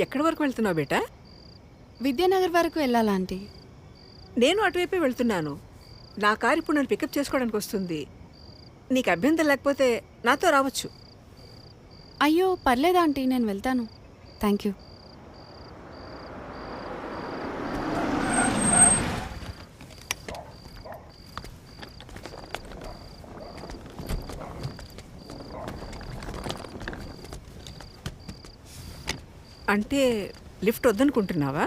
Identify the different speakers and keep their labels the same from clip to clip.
Speaker 1: ఎక్కడి వరకు వెళ్తున్నావు బేటా?
Speaker 2: విద్యానగర్ వరకు వెళ్ళాలా ఆంటీ?
Speaker 1: నేను అటువైపే వెళ్తున్నాను. నా కారు ఇప్పుడు నన్ను పికప్ చేసుకోవడానికి వస్తుంది. నీకు అభ్యంతరం లేకపోతే నాతో రావచ్చు.
Speaker 2: అయ్యో పర్లేదా ఆంటీ, నేను వెళ్తాను. Thank you.
Speaker 1: అంటే లిఫ్ట్ వద్దనుకుంటున్నావా?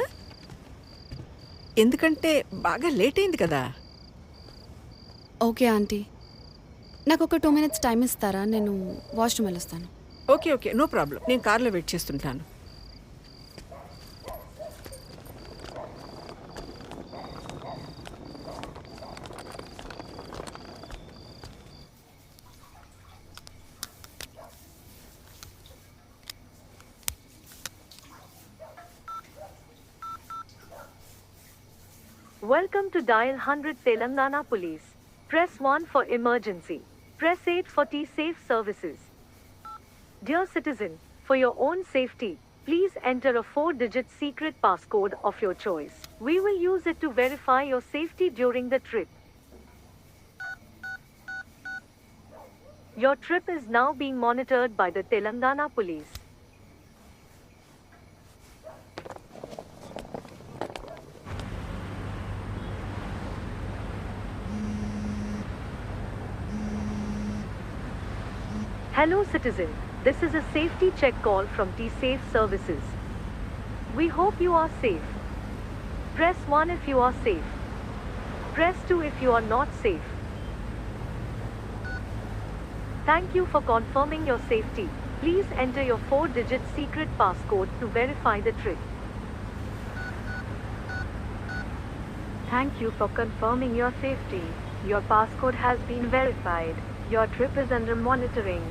Speaker 1: ఎందుకంటే బాగా లేట్ అయింది కదా.
Speaker 2: ఓకే ఆంటీ, నాకు ఒక 2 minutes టైం ఇస్తారా? నేను వాష్రూమ్ వెళ్ళొస్తాను.
Speaker 1: Okay okay, no problem. నేను కార్లో వెయిట్ చేస్తుంటాను.
Speaker 3: Welcome to Dial 100 Telangana Police. Press 1 for emergency. Press 8 for T-Safe services. Dear citizen, for your own safety, please enter a 4-digit secret passcode of your choice. We will use it to verify your safety during the trip. Your trip is now being monitored by the Telangana Police. Hello citizen, this is a safety check call from T-Safe services. We hope you are safe. Press 1 if you are safe. Press 2 if you are not safe. Thank you for confirming your safety. Please enter your 4-digit secret passcode to verify the trip. Thank you for confirming your safety. Your passcode has been verified. Your trip is under monitoring.